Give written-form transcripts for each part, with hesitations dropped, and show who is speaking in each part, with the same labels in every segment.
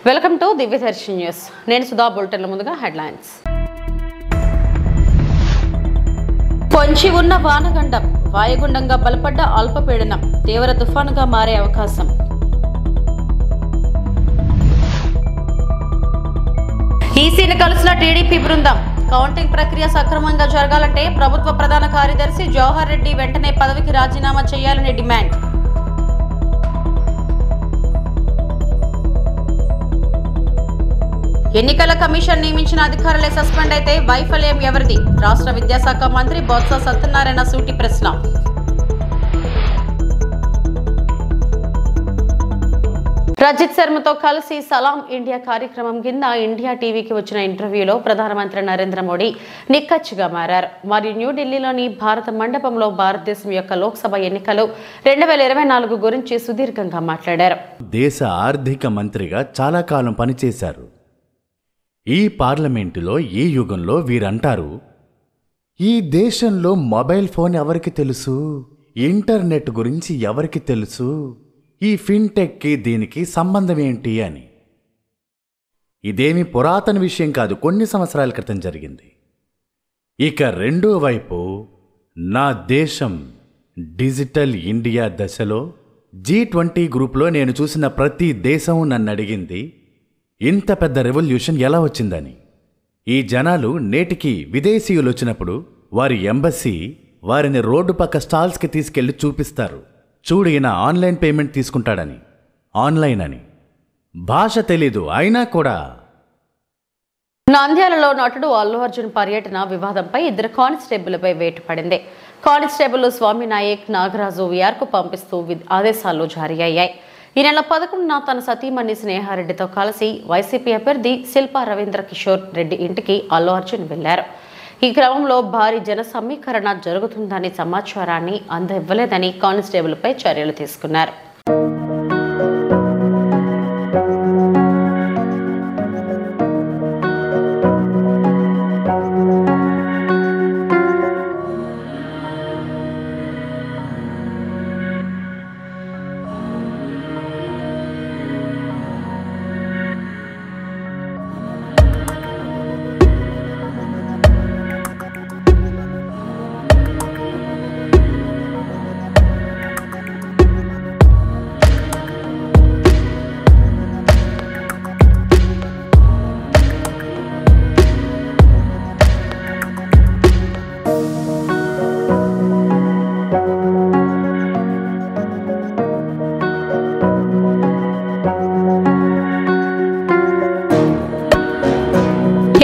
Speaker 1: Welcome to దివ్యదర్శి news. నేను సుధా. బులెటిన్ల ముందుగా headlines. పొంచి ఉన్న వానగండం వాయుగుండంగా బలపడ్డ అల్పపీడనం తీవ్ర తుఫానుగా మారే అవకాశం. ఈసీని కలిసిన టీడీపీ బృందం కౌంటింగ్ ప్రక్రియ సక్రమంగా జరగాలంటే ప్రభుత్వ ప్రధాన కార్యదర్శి జవహర్ రెడ్డి వెంటనే పదవికి రాజీనామా చేయాలని డిమాండ్. ఎన్నికల కమిషన్ నియమించిన అధికారులే సస్పెండ్ అయితే వైఫల్యం ఎవరిది? రాష్ట్ర విద్యాశాఖ మంత్రి బొత్స సత్యనారాయణ సూటి ప్రశ్న. రజిత్ శర్మతో కలిసి సలాం ఇండియా కార్యక్రమం కింద ఇండియా టీవీకి వచ్చిన ఇంటర్వ్యూలో ప్రధానమంత్రి నరేంద్ర మోడీ నిక్కచ్చిగా మారారు. మరియు న్యూఢిల్లీలోని భారత మండపంలో భారతదేశం యొక్క లోక్సభ ఎన్నికలు 2024 గురించి సుదీర్ఘంగా మాట్లాడారు.
Speaker 2: దేశ ఆర్థిక మంత్రిగా చాలా కాలం పనిచేశారు. ఈ పార్లమెంటులో ఈ యుగంలో వీరంటారు, ఈ దేశంలో మొబైల్ ఫోన్ ఎవరికి తెలుసు, ఇంటర్నెట్ గురించి ఎవరికి తెలుసు, ఈ ఫిన్టెక్కి దీనికి సంబంధం ఏంటి అని. ఇదేమి పురాతన విషయం కాదు, కొన్ని సంవత్సరాల క్రితం జరిగింది. ఇక రెండో వైపు నా దేశం డిజిటల్ ఇండియా దశలో G20 గ్రూప్లో నేను చూసిన ప్రతి దేశం నన్ను అడిగింది, ఇంత పెద్ద రెవల్యూషన్ ఎలా వచ్చిందని. ఈ జనాలు నేటికి విదేశీయులు వచ్చినప్పుడు వారి ఎంబసీ వారిని రోడ్డు పక్క స్టాల్స్కి తీసుకెళ్లి చూపిస్తారు, చూడు ఈయన ఆన్లైన్ పేమెంట్ తీసుకుంటాడని. ఆన్లైన్ అని భాష తెలీదు అయినా కూడా.
Speaker 1: నంద్యాలలో నటుడు అల్లు అర్జున్ పర్యటన వివాదంపై 2 కానిస్టేబుల్పై వేటు పడింది. కానిస్టేబుల్ స్వామి నాయక్, నాగరాజు విఆర్కు పంపిస్తూ ఆదేశాలు జారీ అయ్యాయి. ఈ నెల 11న తన సతీమణి స్నేహారెడ్డితో కలిసి వైసీపీ అభ్యర్థి శిల్పా రవీంద్ర కిషోర్ రెడ్డి ఇంటికి అల్లు అర్జున్ వెళ్లారు. ఈ క్రమంలో భారీ జన సమీకరణ జరుగుతుందని సమాచారాన్ని అందివ్వలేదని కానిస్టేబుల్పై చర్యలు తీసుకున్నారు.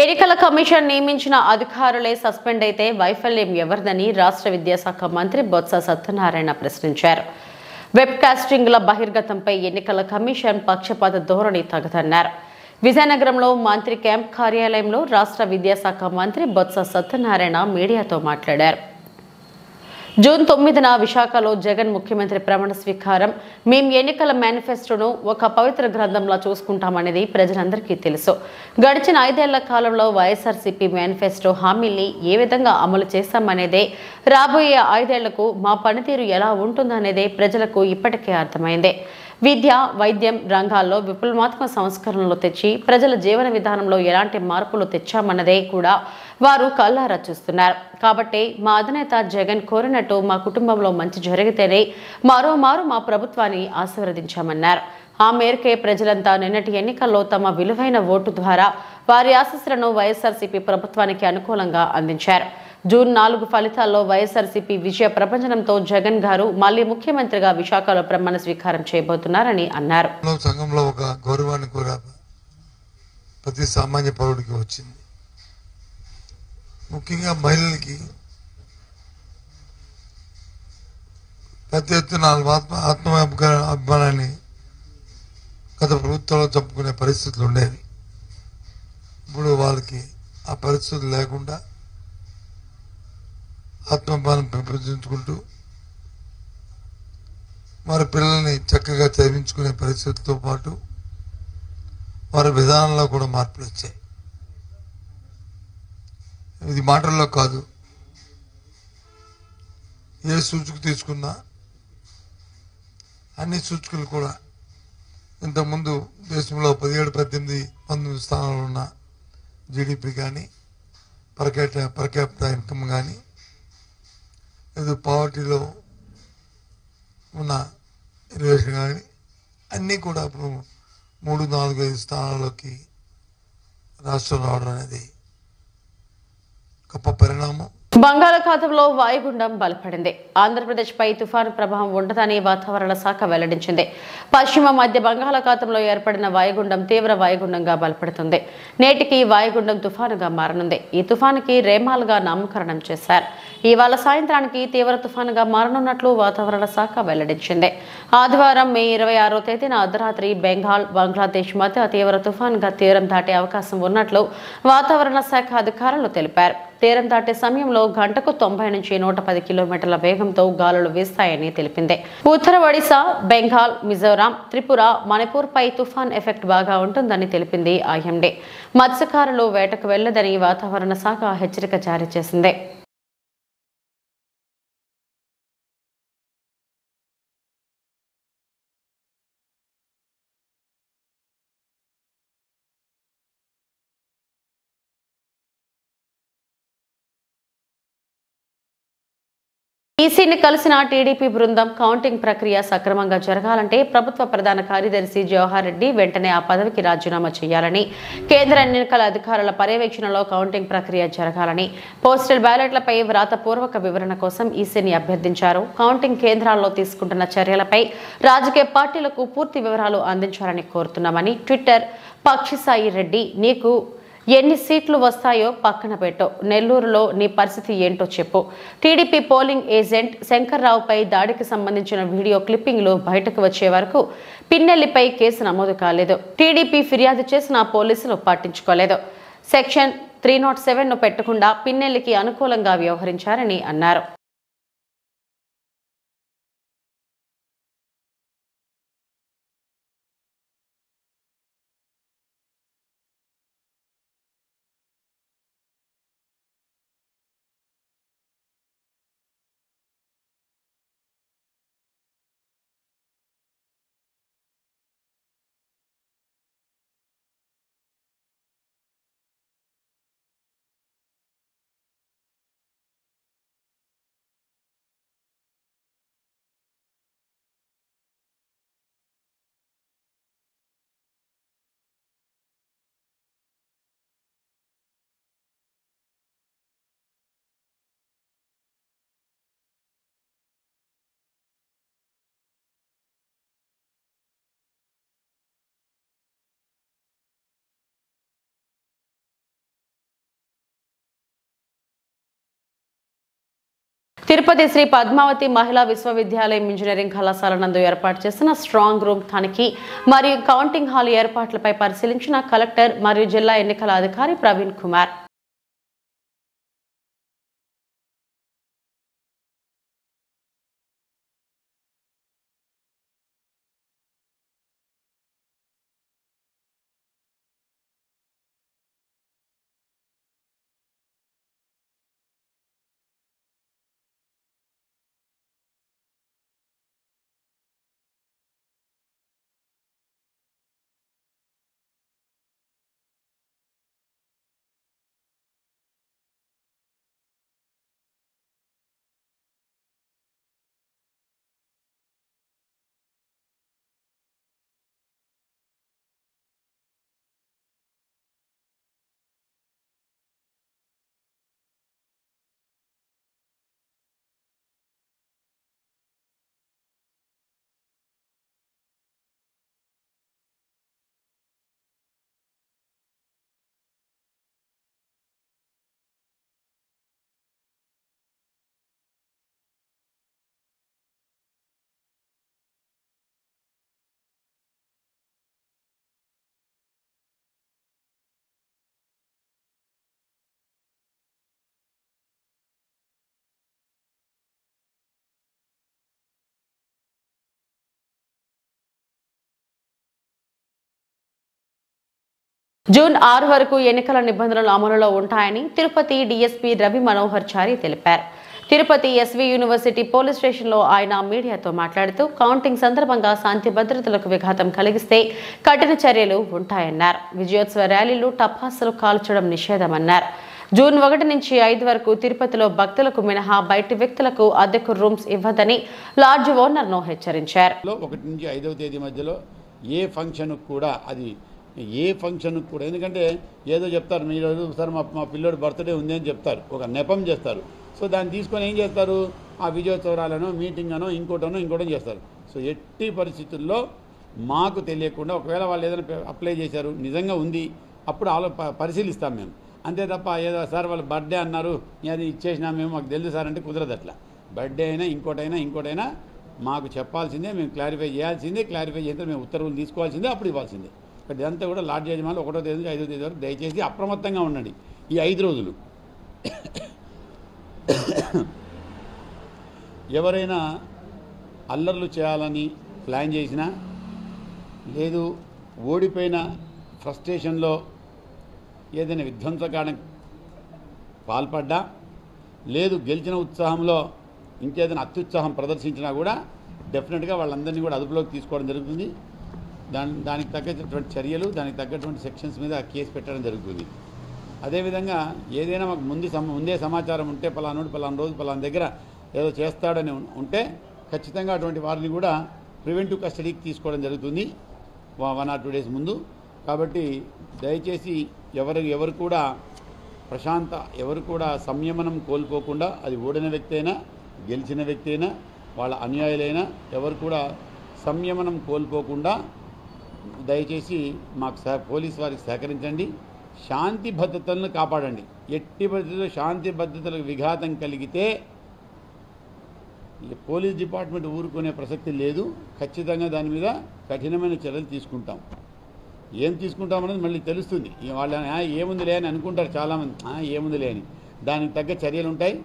Speaker 1: ఎన్నికల కమిషన్ నియమించిన అధికారులే సస్పెండ్ అయితే వైఫల్యం ఎవరిదని రాష్ట్ర విద్యాశాఖ మంత్రి బొత్స సత్యనారాయణ ప్రశ్నించారు. వెబ్ కాస్టింగ్ల బహిర్గతంపై ఎన్నికల కమిషన్ పక్షపాత ధోరణి తగదన్నారు. విజయనగరంలో మంత్రి క్యాంప్ కార్యాలయంలో రాష్ట్ర విద్యాశాఖ మంత్రి బొత్స సత్యనారాయణ మీడియాతో మాట్లాడారు. జూన్ 9న విశాఖలో జగన్ ముఖ్యమంత్రి ప్రమాణ స్వీకారం. మేం ఎన్నికల మేనిఫెస్టోను ఒక పవిత్ర గ్రంథంలా చూసుకుంటామనేది ప్రజలందరికీ తెలుసు. గడిచిన 5 ఏళ్ల కాలంలో వైఎస్ఆర్సీపీ మేనిఫెస్టో హామీల్ని ఏ విధంగా అమలు చేశామనేదే, రాబోయే 5 ఏళ్లకు మా పనితీరు ఎలా ఉంటుందనేదే ప్రజలకు ఇప్పటికే అర్థమైందే. విద్య, వైద్యం రంగాల్లో విప్లవాత్మక సంస్కరణలు తెచ్చి ప్రజల జీవన విధానంలో ఎలాంటి మార్పులు తెచ్చామన్నదే కూడా వారు కళ్ళారా చూస్తున్నారు. కాబట్టి మా అధినేత జగన్ కోరినట్టు మా కుటుంబంలో మంచి జరిగితేనే మరోమారు మా ప్రభుత్వాన్ని ఆశీర్వదించామన్నారు. ఆ మేరకే ప్రజలంతా నిన్నటి ఎన్నికల్లో తమ విలువైన ఓటు ద్వారా వారి ఆశీస్సులను వైఎస్ఆర్సీపీ ప్రభుత్వానికి అనుకూలంగా అందించారు. జూన్ 4 ఫలితాల్లో వైఎస్ఆర్సీపీ విజయ ప్రపంచంతో జగన్ గారు మళ్లీ ముఖ్యమంత్రిగా విశాఖలో ప్రమాణ స్వీకారం చేయబోతున్నారని అన్నారు.
Speaker 3: సంఘంలో ఒక గౌరవాన్ని కూడా ప్రతి సామాన్య పౌరుడికి వచ్చింది. ముఖ్యంగా మహిళలకి పెద్ద ఎత్తున అభిమానాన్ని గత ప్రభుత్వంలో చెప్పుకునే పరిస్థితులు ఉండేవి. ఇప్పుడు వాళ్ళకి ఆ పరిస్థితులు లేకుండా ఆత్మభావం పెంపొందించుకుంటూ వారి పిల్లల్ని చక్కగా చదివించుకునే పరిస్థితులతో పాటు వారి విధానంలో కూడా మార్పులు వచ్చాయి. ఇది మాటల్లో కాదు, ఏ సూచిక తీసుకున్నా అన్ని సూచికలు కూడా ఇంతకుముందు దేశంలో 17-18 స్థానాలు ఉన్న జీడిపి కానీ పర్ క్యాపిటల్ ఇన్కమ్ కానీ లేదు పావర్టీలో ఉన్న రిలేషన్ కానీ అన్నీ కూడా ఇప్పుడు 3, 4, 5 స్థానాల్లోకి రాష్ట్రం రావడం అనేది గొప్ప పరిణామం.
Speaker 1: బంగాళాఖాతంలో వాయుగుండం బలపడింది. ఆంధ్రప్రదేశ్పై తుఫాను ప్రభావం ఉండదని వాతావరణ శాఖ వెల్లడించింది. పశ్చిమ మధ్య బంగాళాఖాతంలో ఏర్పడిన వాయుగుండం తీవ్ర వాయుగుండంగా బలపడుతుంది. నేటికి వాయుగుండం తుఫానుగా మారనుంది. ఈ తుఫానుకి రేమాల్గా నామకరణం చేశారు. ఇవాళ సాయంత్రానికి తీవ్ర తుఫానుగా మారనున్నట్లు వాతావరణ శాఖ వెల్లడించింది. ఆదివారం మే 26వ తేదీన అర్ధరాత్రి బెంగాల్, బంగ్లాదేశ్ మధ్య తీవ్ర తుఫానుగా తీరం దాటే అవకాశం ఉన్నట్లు వాతావరణ శాఖ అధికారులు తెలిపారు. తీరం దాటే సమయంలో గంటకు 90 నుంచి 110 కిలోమీటర్ల వేగంతో గాలులు వీస్తాయని తెలిపింది. ఉత్తర ఒడిశా, బెంగాల్, మిజోరాం, త్రిపుర, మణిపూర్ పై తుఫాన్ ఎఫెక్ట్ బాగా ఉంటుందని తెలిపింది ఐఎండీ. మత్స్యకారులు వేటకు వెళ్లదని వాతావరణ శాఖ హెచ్చరిక జారీ చేసింది. ఈసీని కలిసిన టీడీపీ బృందం కౌంటింగ్ ప్రక్రియ సక్రమంగా జరగాలంటే ప్రభుత్వ ప్రధాన కార్యదర్శి జవహర్ రెడ్డి వెంటనే ఆ పదవికి రాజీనామా చేయాలని, కేంద్ర ఎన్నికల అధికారుల పర్యవేక్షణలో కౌంటింగ్ ప్రక్రియ జరగాలని, పోస్టల్ బ్యాలెట్లపై వ్రాతపూర్వక వివరణ కోసం ఈసీని అభ్యర్థించారు. కౌంటింగ్ కేంద్రాల్లో తీసుకుంటున్న చర్యలపై రాజకీయ పార్టీలకు పూర్తి వివరాలు అందించాలని కోరుతున్నామని ట్విట్టర్ పక్షిసాయి రెడ్డి, నీకు ఎన్ని సీట్లు వస్తాయో పక్కన పెట్టు, నెల్లూరులో నీ పరిస్థితి ఏంటో చెప్పు. టీడీపీ పోలింగ్ ఏజెంట్ శంకర్రావుపై దాడికి సంబంధించిన వీడియో క్లిప్పింగ్లు బయటకు వచ్చే వరకు పిన్నెల్లిపై కేసు నమోదు కాలేదు. టీడీపీ ఫిర్యాదు చేసిన పోలీసులు పట్టించుకోలేదు. సెక్షన్ 307ను పెట్టకుండా పిన్నెల్లికి అనుకూలంగా వ్యవహరించారని అన్నారు. తిరుపతి శ్రీ పద్మావతి మహిళా విశ్వవిద్యాలయం ఇంజనీరింగ్ కళాశాల నందు ఏర్పాటు చేసిన స్ట్రాంగ్ రూమ్ తనిఖీ మరియు కౌంటింగ్ హాల్ ఏర్పాట్లపై పరిశీలించిన కలెక్టర్ మరియు జిల్లా ఎన్నికల అధికారి ప్రవీణ్ కుమార్. జూన్ 6 వరకు ఎన్నికల నిబంధనలు అమలులో ఉంటాయని తిరుపతి డీఎస్పీ రవి మనోహర్ చారి తెలిపారు. తిరుపతి ఎస్వి యూనివర్సిటీ పోలీస్ స్టేషన్లో ఆయన మీడియాతో మాట్లాడుతూ కౌంటింగ్ సందర్భంగా శాంతి భద్రతలకు విఘాతం కలిగిస్తే కఠిన చర్యలు ఉంటాయన్నారు. విజయోత్సవ ర్యాలీలు టపాసులు కాల్చడం నిషేధమన్నారు. జూన్ 1 నుంచి 5 వరకు తిరుపతిలో భక్తులకు మినహా బయటి వ్యక్తులకు అద్దెకు రూమ్స్ ఇవ్వదని లాడ్జ్ ఓనర్ను హెచ్చరించారు.
Speaker 4: 1 నుంచి 5వ తేదీ మధ్యలో ఏ ఫంక్షన్ కూడా ఎందుకంటే ఏదో చెప్తారు, మీరు సార్ మా పిల్లోడు బర్త్డే ఉంది అని చెప్తారు, ఒక నెపం చేస్తారు. సో దాన్ని తీసుకొని ఏం చేస్తారు, ఆ విజయోత్సవాలను మీటింగ్ అనో ఇంకోటో చేస్తారు. సో ఎట్టి పరిస్థితుల్లో మాకు తెలియకుండా ఒకవేళ వాళ్ళు ఏదైనా అప్లై చేశారు నిజంగా ఉంది అప్పుడు పరిశీలిస్తాం మేము. అంతే తప్ప ఏదో సార్ వాళ్ళు బర్త్డే అన్నారు అది ఇచ్చేసినా మేము మాకు తెలుసు సార్ అంటే కుదరదు. అట్లా బర్త్డే అయినా ఇంకోటైనా మాకు చెప్పాల్సిందే, మేము క్లారిఫై చేయాల్సిందే. క్లారిఫై చేస్తే మేము ఉత్తర్వులు తీసుకోవాల్సిందే, అప్పుడు ఇవ్వాల్సిందే. బట్ ఇదంతా కూడా లాడ్జ్ యజమానులు 1వ తేదీ నుంచి 5వ తేదీ వరకు దయచేసి అప్రమత్తంగా ఉండండి. ఈ 5 రోజులు ఎవరైనా అల్లర్లు చేయాలని ప్లాన్ చేసినా, లేదు ఓడిపోయిన ఫ్రస్ట్రేషన్లో ఏదైనా విధ్వంసకాండకు పాల్పడ్డా, లేదు గెలిచిన ఉత్సాహంలో ఇంకేదైనా అత్యుత్సాహం ప్రదర్శించినా కూడా డెఫినెట్గా వాళ్ళందరినీ కూడా అదుపులోకి తీసుకోవడం జరుగుతుంది. దానికి తగ్గటువంటి చర్యలు, దానికి తగ్గటువంటి సెక్షన్స్ మీద కేసు పెట్టడం జరుగుతుంది. అదేవిధంగా ఏదైనా మాకు ముందే సమాచారం ఉంటే పలానా రోజు పలానా దగ్గర ఏదో చేస్తాడని ఉంటే ఖచ్చితంగా అటువంటి వారిని కూడా ప్రివెంటివ్ కస్టడీకి తీసుకోవడం జరుగుతుంది 1 or 2 days ముందు. కాబట్టి దయచేసి ఎవరు కూడా ఎవరు కూడా సంయమనం కోల్పోకుండా, అది ఓడిన వ్యక్తి అయినా గెలిచిన వ్యక్తి అయినా వాళ్ళ అనుయాయులైనా ఎవరు కూడా సంయమనం కోల్పోకుండా దయచేసి మాకు పోలీస్ వారికి సహకరించండి. శాంతి భద్రతలను కాపాడండి. ఎట్టి పరిస్థితుల్లో శాంతి భద్రతలకు విఘాతం కలిగితే పోలీస్ డిపార్ట్మెంట్ ఊరుకునే ప్రసక్తి లేదు. ఖచ్చితంగా దాని మీద కఠినమైన చర్యలు తీసుకుంటాం. ఏం తీసుకుంటామనేది మళ్ళీ తెలుస్తుంది. వాళ్ళు ఏముందిలే అని అనుకుంటారు చాలామంది, ఏముందిలే అని. దానికి తగ్గ చర్యలు ఉంటాయి.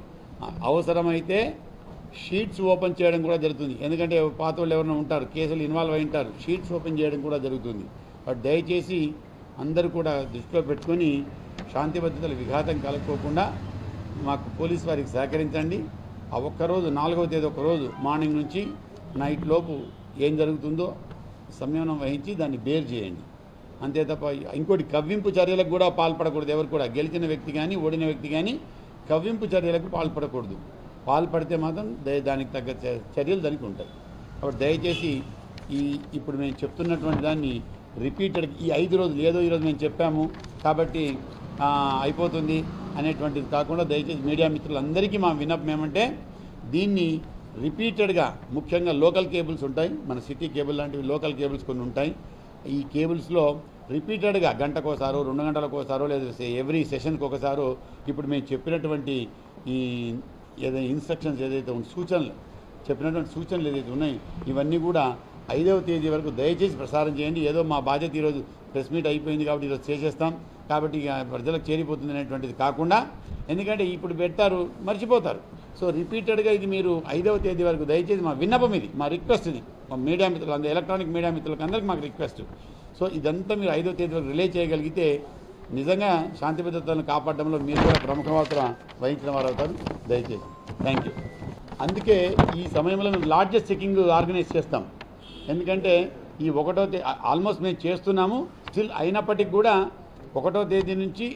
Speaker 4: అవసరమైతే షీట్స్ ఓపెన్ చేయడం కూడా జరుగుతుంది. ఎందుకంటే పాత వాళ్ళు ఎవరైనా ఉంటారు, కేసులు ఇన్వాల్వ్ అయి ఉంటారు, షీట్స్ ఓపెన్ చేయడం కూడా జరుగుతుంది. బట్ దయచేసి అందరూ కూడా దృష్టిలో పెట్టుకొని శాంతి భద్రతలు విఘాతం కలుపుకోకుండా మాకు పోలీస్ వారికి సహకరించండి. ఆ ఒక్కరోజు 4వ తేదీ ఒకరోజు మార్నింగ్ నుంచి నైట్ లోపు ఏం జరుగుతుందో సంయమనం వహించి దాన్ని బేర్ చేయండి. అంతే తప్ప ఇంకోటి కవ్వింపు చర్యలకు కూడా పాల్పడకూడదు. ఎవరు కూడా గెలిచిన వ్యక్తి కానీ ఓడిన వ్యక్తి కానీ కవ్వింపు చర్యలకు పాల్పడకూడదు. పాల్పడితే మాత్రం దానికి తగ్గ చర్యలు దానికి ఉంటాయి. కాబట్టి దయచేసి ఇప్పుడు మేము చెప్తున్నటువంటి దాన్ని రిపీటెడ్ ఈ 5 రోజులు ఏదో ఈరోజు మేము చెప్పాము కాబట్టి అయిపోతుంది అనేటువంటిది కాకుండా దయచేసి మీడియా మిత్రులందరికీ మా విన్నపం ఏమంటే దీన్ని రిపీటెడ్గా, ముఖ్యంగా లోకల్ కేబుల్స్ ఉంటాయి, మన సిటీ కేబుల్ లాంటివి లోకల్ కేబుల్స్ కొన్ని ఉంటాయి. ఈ కేబుల్స్లో రిపీటెడ్గా గంటకోసారో 2 గంటలకోసారో లేదా ఎవ్రీ సెషన్కి ఒకసారో ఇప్పుడు మేము చెప్పినటువంటి ఈ ఏదైనా ఇన్స్ట్రక్షన్స్ ఏదైతే చెప్పినటువంటి సూచనలు ఏదైతే ఉన్నాయో ఇవన్నీ కూడా 5వ తేదీ వరకు దయచేసి ప్రసారం చేయండి. ఏదో మా బాధ్యత ఈరోజు ప్రెస్ మీట్ అయిపోయింది కాబట్టి ఈరోజు చేసేస్తాం కాబట్టి ఇక ప్రజలకు చేరిపోతుంది అనేటువంటిది కాకుండా, ఎందుకంటే ఇప్పుడు పెడతారు మర్చిపోతారు. సో రిపీటెడ్గా ఇది మీరు 5వ తేదీ వరకు దయచేసి మా విన్నపం, ఇది మా రిక్వెస్ట్, ఇది మా మీడియా మిత్రులు అందరూ ఎలక్ట్రానిక్ మీడియా మిత్రులకు అందరికీ మాకు రిక్వెస్ట్. సో ఇదంతా మీరు 5వ తేదీ వరకు రిలే చేయగలిగితే నిజంగా శాంతి భద్రతలను కాపాడడంలో మీరు కూడా ప్రముఖ పాత్ర వహించిన వారు అవుతారు. దయచేసి థ్యాంక్ యూ. అందుకే ఈ సమయంలో మేము లార్జెస్ట్ చెకింగ్ ఆర్గనైజ్ చేస్తాం. ఎందుకంటే ఈ 1వ తేదీ ఆల్మోస్ట్ మేము చేస్తున్నాము స్టిల్, అయినప్పటికీ కూడా 1వ తేదీ నుంచి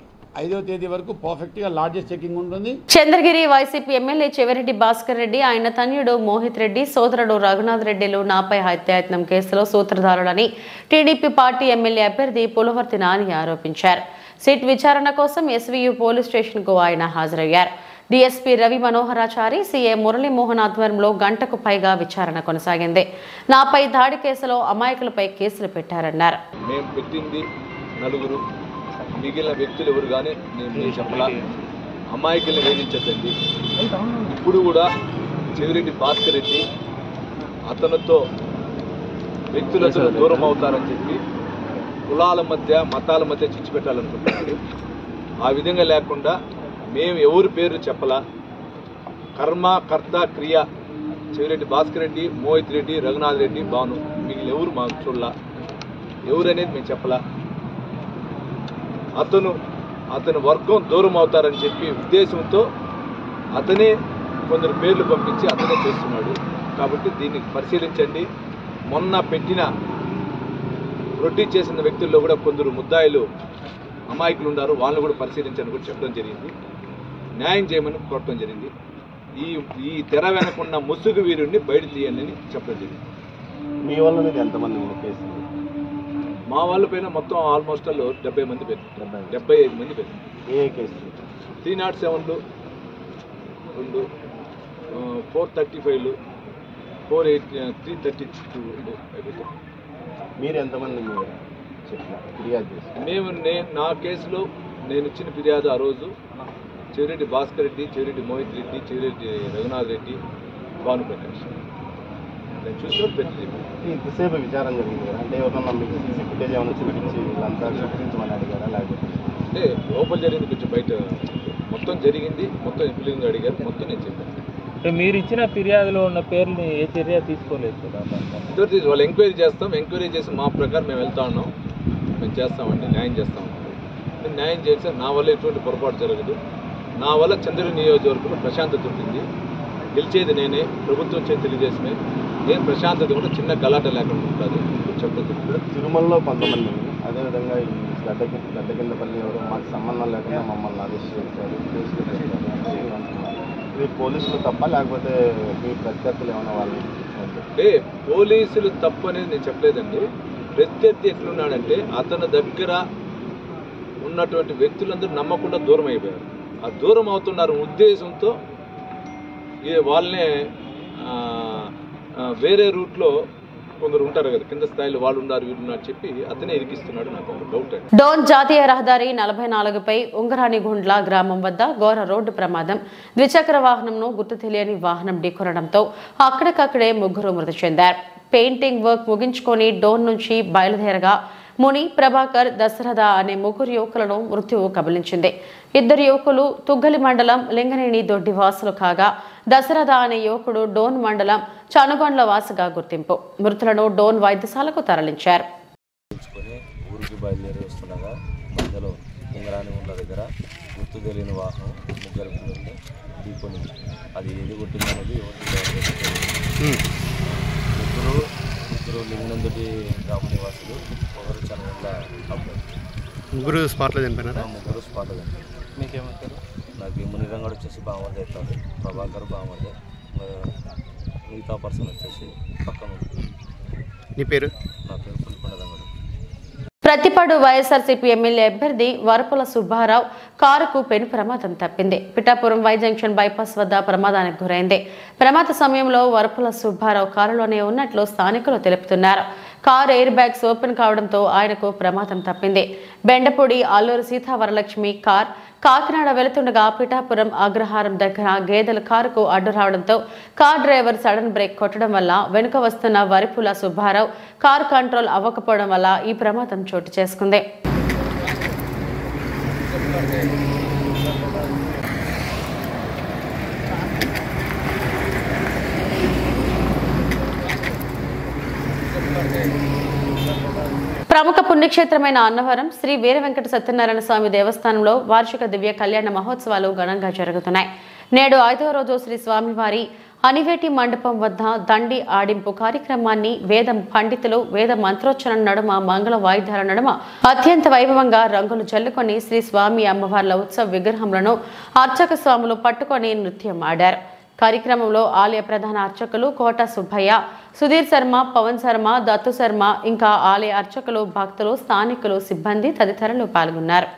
Speaker 4: 5వ తేదీ వరకు పర్ఫెక్ట్గా లార్జెస్ట్ చెకింగ్ ఉంటుంది.
Speaker 1: చంద్రగిరి వైసీపీ ఎమ్మెల్యే చెవిరెడ్డి భాస్కర్ రెడ్డి, ఆయన తనయుడు మోహిత్ రెడ్డి, సోదరుడు రఘునాథ్ రెడ్డిలు నాపై హత్యాయత్నం కేసులో సూత్రధారులని టీడీపీ పార్టీ ఎమ్మెల్యే అభ్యర్థి పులవర్తి నాని ఆరోపించారు. సిట్ విచారణ కోసం ఎస్వీయూ పోలీస్ స్టేషన్కు ఆయన హాజరయ్యారు. డీఎస్పీ రవి మనోహరాచారి, సీఏ మురళీమోహన్ ఆధ్వర్యంలో గంటకు పైగా విచారణ కొనసాగింది. నాపై దాడి కేసులో అమాయకులపై కేసులు పెట్టారన్నారు.
Speaker 5: మేము పెట్టింది నలుగురు, మిగిలిన వ్యక్తులు ఎవరు కానీ నేను చెప్పలా. అమాయకుల్ని వేధించద్దండి. ఇప్పుడు కూడా చెవిరెడ్డి భాస్కర్ రెడ్డి అతనితో వ్యక్తులతో దూరం అవుతారని చెప్పి కులాల మధ్య మతాల మధ్య చిచ్చు పెట్టాలనుకుంటున్నాడు. ఆ విధంగా లేకుండా మేము ఎవరి పేరు చెప్పలా. కర్మ కర్త క్రియ చెవిరెడ్డి భాస్కర్ రెడ్డి, మోహిత్ రెడ్డి, రఘునాథ్ రెడ్డి, భాను, మిగిలిన ఎవరు మాకు చూడలా. ఎవరు అనేది మేము చెప్పలా. అతని వర్గం దూరం అవుతారని చెప్పి ఉద్దేశంతో అతనే కొందరు పేర్లు పంపించి అతనే చేస్తున్నాడు. కాబట్టి దీన్ని పరిశీలించండి. మొన్న పెట్టిన రొట్టి చేసిన వ్యక్తుల్లో కూడా కొందరు ముద్దాయిలు అమాయకులు ఉన్నారు, వాళ్ళని కూడా పరిశీలించని కూడా చెప్పడం జరిగింది. న్యాయం చేయమని కోరటం జరిగింది. ఈ తెర వెనకున్న ముసుగు వీరుడిని బయట తీయండి అని చెప్పడం జరిగింది.
Speaker 6: మీ వల్ల ఎంతమంది కేసులు?
Speaker 5: మా వాళ్ళ పైన మొత్తం ఆల్మోస్ట్ 70 మంది పేరు, 75 మంది పేరు.
Speaker 6: ఏ కేసులు?
Speaker 5: 307లు 2, 435లు, 332.
Speaker 6: మీరు ఎంతమంది చెప్పినారు ఫిర్యాదు చేసి?
Speaker 5: నా కేసులో నేను ఇచ్చిన ఫిర్యాదు ఆ రోజు చెవిరెడ్డి భాస్కర్ రెడ్డి, చెవిరెడ్డి మోహిత్ రెడ్డి, చెవిరెడ్డి రఘునాథ్ రెడ్డి, భానుప్రకాష్. నేను చూసినట్టు పెట్టి
Speaker 6: ఇంతసేపు విచారం జరిగింది కదా, అంటే ఎవరన్నా మీకు సీసీ ఫుటేజ్ ఏమైనా చూపించి వీళ్ళంతా చూపించమని అడిగారా? లేకపోతే
Speaker 5: అంటే లోపల జరిగింది, కొంచెం బయట మొత్తం జరిగింది, మొత్తం ఎంప్లాయింగ్ అడిగారు, మొత్తం నేను చెప్పాను.
Speaker 7: అంటే మీరు ఇచ్చిన ఫిర్యాదులో ఉన్న పేర్లని ఏ చర్య తీసుకోలేదు కదా?
Speaker 5: వాళ్ళు ఎంక్వైరీ చేస్తాం, ఎంక్వైరీ చేసి మా ప్రకారం మేము వెళ్తా ఉన్నాం, మేము చేస్తామండి, న్యాయం చేస్తామండి. నేను న్యాయం చేస్తే నా వల్ల ఎటువంటి పొరపాటు జరగదు. నా వల్ల చంద్రుడి నియోజకవర్గంలో ప్రశాంతత ఉంటుంది. గెలిచేది నేనే, ప్రభుత్వం వచ్చే తెలియజేసమే. నేను ప్రశాంతత కూడా చిన్న గలాట లేకుండా ఉంటుంది చెప్పదు.
Speaker 6: ఇప్పుడు తిరుమలలో కొంతమంది, అదేవిధంగా ఈ గడ్డ కిందపల్లి ఎవరు మాకు సంబంధం లేకుండా మమ్మల్ని అరెస్ట్ చేశారు, కేసులు పెట్టారు అంటున్నారు. ఇది పోలీసులు తప్ప లేకపోతే మీ ప్రత్యర్థులు ఏమైనా వాళ్ళు?
Speaker 5: అంటే పోలీసులు తప్పు అనేది నేను చెప్పలేదండి. ప్రత్యర్థి ఎట్లున్నాడంటే అతని దగ్గర ఉన్నటువంటి వ్యక్తులందరూ నమ్మకుండా దూరం అయిపోయారు. ఆ దూరం అవుతున్నారు ఉద్దేశంతో వాళ్ళనే వేరే రూట్లో కొందరు ఉంటారు కదా, కింద స్థాయిలో వాళ్ళు ఉన్నారు, వీళ్ళు ఉన్నారు చెప్పి అతనే ఇరికిస్తున్నాడు. నాకు డౌట్ అండి.
Speaker 1: డోన్ జాతీయ రహదారి 44పై ఉంగరానిగుండ్ల గ్రామం వద్ద ఘోర రోడ్డు ప్రమాదం. ద్విచక్ర వాహనంను గుర్తు తెలియని వాహనం ఢీకొనడంతో అక్కడికక్కడే 3 మృతి చెందారు. పెయింటింగ్ వర్క్ ముగించుకొని డోన్ నుంచి బయలుదేరగా ముని, ప్రభాకర్, దశరథ అనే 3 యువకులను మృత్యువు కబలించింది. 2 యువకులు తుగ్గలి మండలం లింగనేని దొడ్డి వాసులు కాగా దశరథ అనే యువకుడు డోన్ మండలం చనుగొండ్ల వాసుగా గుర్తింపు. మృతులను డోన్ వైద్యశాలకు తరలించారు.
Speaker 8: ఊరికి బయలుదేరి వస్తుండగా మధ్యలో ఉంగరానిగుండ్ల దగ్గర గుర్తు తెలియని వాహనం 3 పిల్లల్ని ఢీకొనింది. అది ఏది కొట్టిందనేది ముగ్గురు లింగనందుడి గ్రామ నివాసులు, ఒకరు చనుగొండ్ల అబ్బాయి.
Speaker 6: 3 స్పాట్లో చనిపోయినారా?
Speaker 8: 3 స్పాట్లో చనిపోయారు. మీకేమంటారు? నాకు మునిరంగడు వచ్చేసి బామర్ది అవుతాడు, ప్రభాకర్ బామర్ది, మిగతా పర్సన్ వచ్చేసి పక్కన.
Speaker 6: నీ పేరు?
Speaker 8: నా పేరు పులికొండ రంగడు.
Speaker 1: ప్రతిపాడు వైఎస్ఆర్సీపీ ఎమ్మెల్యే అభ్యర్థి వరపుల సుబ్బారావు కారుకు పెను ప్రమాదం తప్పింది. పిఠాపురం వై జంక్షన్ బైపాస్ వద్ద ప్రమాదానికి గురైంది. ప్రమాద సమయంలో వరపుల సుబ్బారావు కారులోనే ఉన్నట్లు స్థానికులు తెలుపుతున్నారు. కారు ఎయిర్ బ్యాగ్స్ ఓపెన్ కావడంతో ఆయనకు ప్రమాదం తప్పింది. బెండపూడి అల్లూరు సీతావరలక్ష్మి కార్ కాకినాడ వెళుతుండగా పిఠాపురం అగ్రహారం దగ్గర గేదెల కారుకు అడ్డు రావడంతో కార్ డ్రైవర్ సడన్ బ్రేక్ కొట్టడం వల్ల వెనుక వస్తున్న వరపుల సుబ్బారావు కారు కంట్రోల్ అవ్వకపోవడం వల్ల ఈ ప్రమాదం చోటు చేసుకుంది. ప్రముఖ పుణ్యక్షేత్రమైన అన్నవరం శ్రీ వీర వెంకట సత్యనారాయణ స్వామి దేవస్థానంలో వార్షిక దివ్య కళ్యాణ మహోత్సవాలు ఘనంగా జరుగుతున్నాయి. నేడు 5వ రోజు శ్రీ స్వామివారి అనివేటి మండపం వద్ద దండి ఆడింపు కార్యక్రమాన్ని వేద పండితులు వేద మంత్రోచ్చరణ నడుమ మంగళ వాయిద్యాల నడుమ అత్యంత వైభవంగా రంగులు జల్లుకొని శ్రీ స్వామి అమ్మవార్ల ఉత్సవ విగ్రహములను అర్చక స్వాములు పట్టుకొని నృత్యం ఆడారు. కార్యక్రమంలో ఆలయ ప్రధాన అర్చకులు కోట సుబ్బయ్య, సుధీర్ శర్మ, పవన్ శర్మ, దత్తు శర్మ, ఇంకా ఆలయ అర్చకులు, భక్తులు, స్థానికులు, సిబ్బంది తదితరులు పాల్గొన్నారు.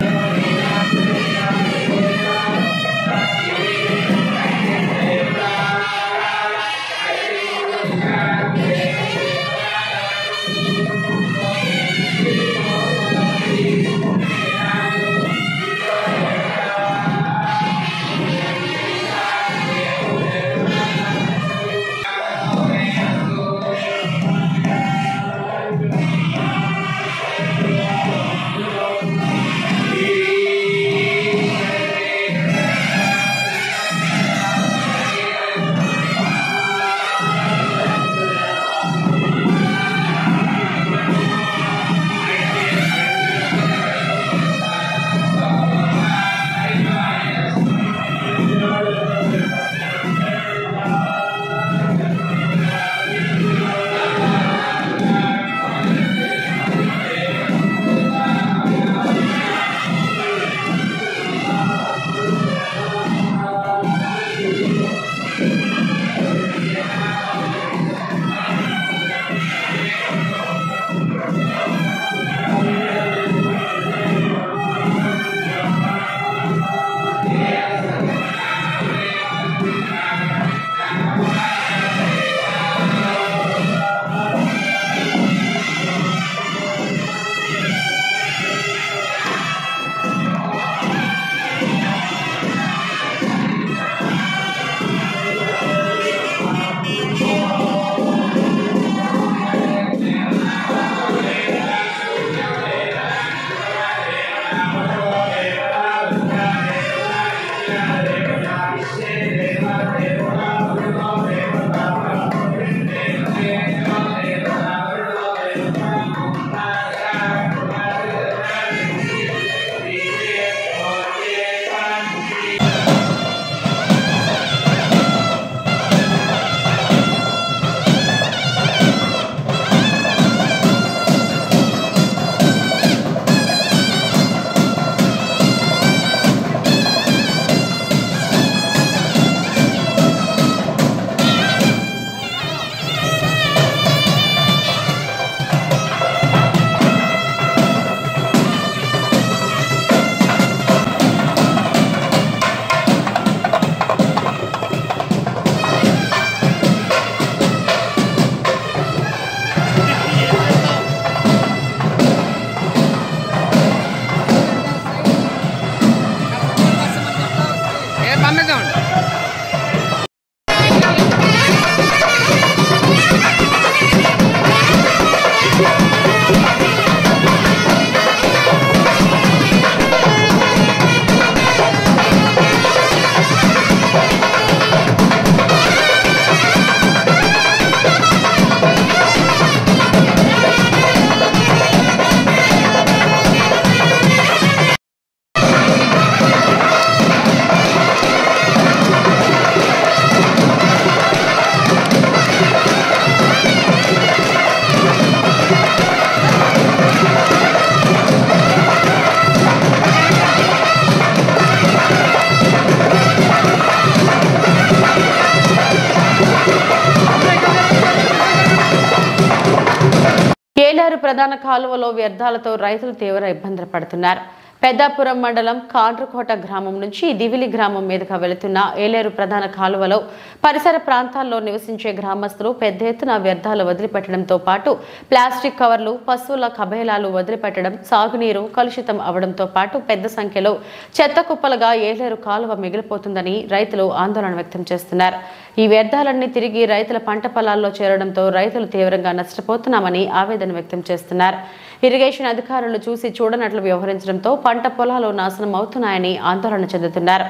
Speaker 1: ప్రధాన కాలువలో వ్యర్థాలతో రైతులు తీవ్ర ఇబ్బందులు పడుతున్నారు. పెద్దాపురం మండలం కాండ్రుకోట గ్రామం నుంచి దివిలి గ్రామం మీదుగా వెళుతున్న ఏలేరు ప్రధాన కాలువలో పరిసర ప్రాంతాల్లో నివసించే గ్రామస్తులు పెద్ద ఎత్తున వ్యర్థాలు వదిలిపెట్టడంతో పాటు ప్లాస్టిక్ కవర్లు, పశువుల కబేలాలు వదిలిపెట్టడం, సాగునీరు కలుషితం అవడంతో పాటు పెద్ద సంఖ్యలో చెత్త కుప్పలుగా ఏలేరు కాలువ మిగిలిపోతుందని రైతులు ఆందోళన వ్యక్తం చేస్తున్నారు. ఈ వ్యర్థాలన్నీ తిరిగి రైతుల పంట పొలాల్లో చేరడంతో రైతులు తీవ్రంగా నష్టపోతున్నామని ఆవేదన వ్యక్తం చేస్తున్నారు. ఇరిగేషన్ అధికారులు చూసి చూడనట్లు వ్యవహరించడంతో పంట పొలాలు నాశనం అవుతున్నాయని ఆందోళన చెందుతున్నారు.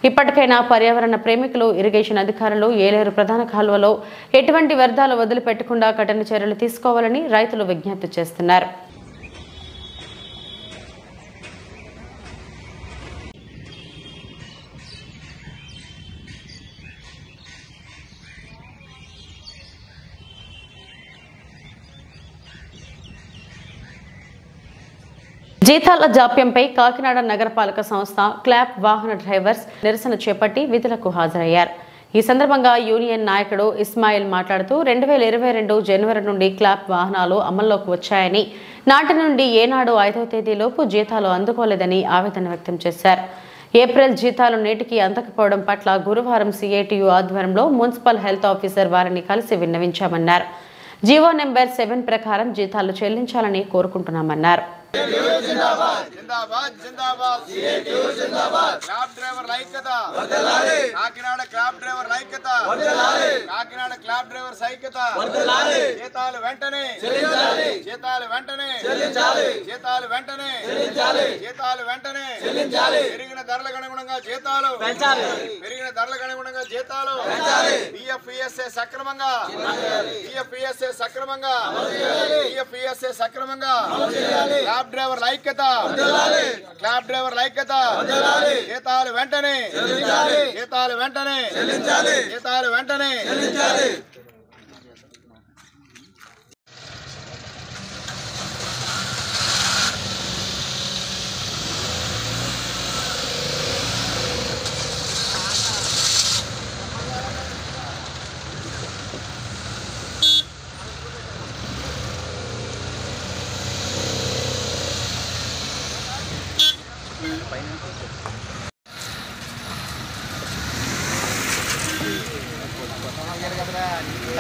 Speaker 1: ఇప్పటికైనా పర్యావరణ ప్రేమికులు, ఇరిగేషన్ అధికారులు ఏలేరు ప్రధాన కాలువలో ఎటువంటి వ్యర్థాలు వదిలిపెట్టకుండా కఠిన చర్యలు తీసుకోవాలని రైతులు విజ్ఞప్తి చేస్తున్నారు. జీతాల జాప్యంపై కాకినాడ నగరపాలక సంస్థ క్లాప్ వాహన డ్రైవర్స్ నిరసన చేపట్టి విధులకు హాజరయ్యారు. ఈ సందర్భంగా యూనియన్ నాయకుడు ఇస్మాయిల్ మాట్లాడుతూ 2022 జనవరి నుండి క్లాప్ వాహనాలు అమల్లోకి వచ్చాయని, నాటి నుండి ఏనాడు 5వ తేదీలోపు జీతాలు అందుకోలేదని ఆవేదన వ్యక్తం చేశారు. ఏప్రిల్ జీతాలు నేటికి అందకపోవడం పట్ల గురువారం సిఐటియు ఆధ్వర్యంలో మున్సిపల్ హెల్త్ ఆఫీసర్ వారిని కలిసి విన్నవించామన్నారు. జీవో నెంబర్ 7 ప్రకారం జీతాలు చెల్లించాలని కోరుకుంటున్నామన్నారు.
Speaker 9: పెరిగిన ధరలకు అనుగుణంగా జీతాలు పిఎఫ్ఈఎస్ఏ సక్రమంగా క్లాబ్ డ్రైవర్ల ఐక్యత జీతాలు వెంటనే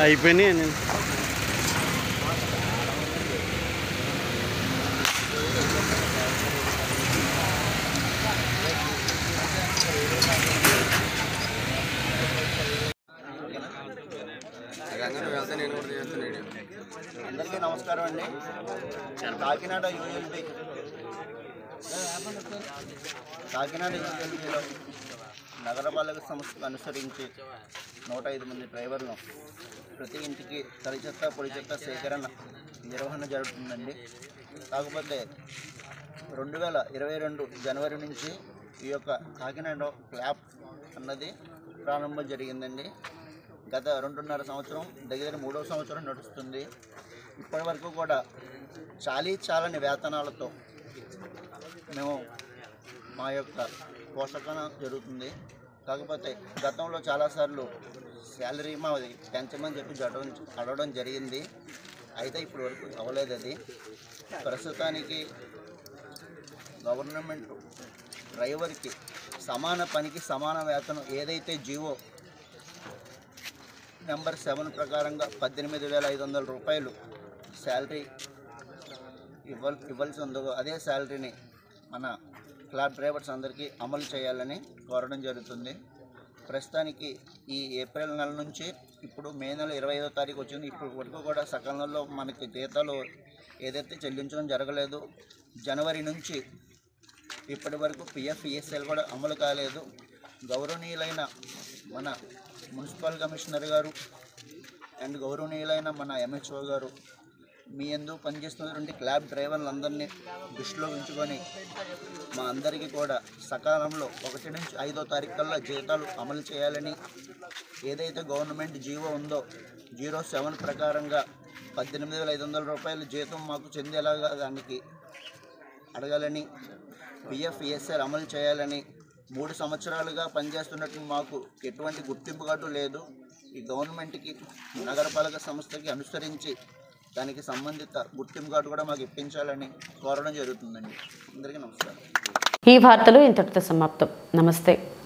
Speaker 10: అయిపోయినాయి. నేను
Speaker 9: అందరికీ నమస్కారం అండి. కాకినాడ యూఎల్బీలో నగరపాలక సంస్థకు అనుసరించి 105 మంది డ్రైవర్లు ప్రతి ఇంటికి తడి చెత్త, పొడి చెత్త సేకరణ నిర్వహణ జరుగుతుందండి. కాకపోతే 2022 జనవరి నుంచి ఈ యొక్క కాకినాడ క్లాప్ అన్నది ప్రారంభం జరిగిందండి. గత 2.5 సంవత్సరం, దగ్గర 3వ సంవత్సరం నడుస్తుంది. ఇప్పటి వరకు కూడా చాలని వేతనాలతో మేము మా యొక్క పోషకన జరుగుతుంది. కాకపోతే గతంలో చాలాసార్లు శాలరీ మాది పెంచమని చెప్పి అడగడం జరిగింది. అయితే ఇప్పటి వరకు అవ్వలేదు. అది ప్రస్తుతానికి గవర్నమెంట్ డ్రైవర్కి సమాన పనికి సమాన వేతనం ఏదైతే జీవో నెంబర్ 7 ప్రకారంగా 18,500 రూపాయలు శాలరీ ఇవ్వాల్సి ఉందో అదే శాలరీని మన క్లాబ్ డ్రైవర్స్ అందరికీ అమలు చేయాలని కోరడం జరుగుతుంది. ప్రస్తుతానికి ఈ ఏప్రిల్ నెల నుంచి ఇప్పుడు మే నెల 25వ తారీఖు వచ్చింది. ఇప్పుడు వరకు కూడా సకాలంలో మనకి జీతాలు ఏదైతే చెల్లించడం జరగలేదు. జనవరి నుంచి ఇప్పటి వరకు పిఎఫ్ఈఎస్ఎల్ కూడా అమలు కాలేదు. గౌరవనీయులైన మన మున్సిపల్ కమిషనర్ గారు అండ్ గౌరవనీయులైన మన ఎంహెచ్ఓ గారు మీ ఎందుకు పనిచేస్తున్నటువంటి క్లాబ్ డ్రైవర్లందరినీ దృష్టిలో ఉంచుకొని మా అందరికీ కూడా సకాలంలో 1 నుంచి 5వ తారీఖు కల్లా జీతాలు అమలు చేయాలని, ఏదైతే గవర్నమెంట్ జీవో ఉందో 07 ప్రకారంగా 18,500 రూపాయల జీతం మాకు చెందేలాగా దానికి అడగాలని, పిఎఫ్ఈఎస్ఆర్ అమలు చేయాలని, 3 సంవత్సరాలుగా పనిచేస్తున్నట్టు మాకు ఎటువంటి గుర్తింపు కార్డు లేదు. ఈ గవర్నమెంట్కి, నగరపాలక సంస్థకి అనుసరించి దానికి సంబంధిత గుర్తింపు కార్డు కూడా మాకు ఇప్పించాలని కోరడం జరుగుతుందండి. అందరికీ నమస్కారం.
Speaker 1: ఈ వార్తలు ఇంతటితో సమాప్తం. నమస్తే.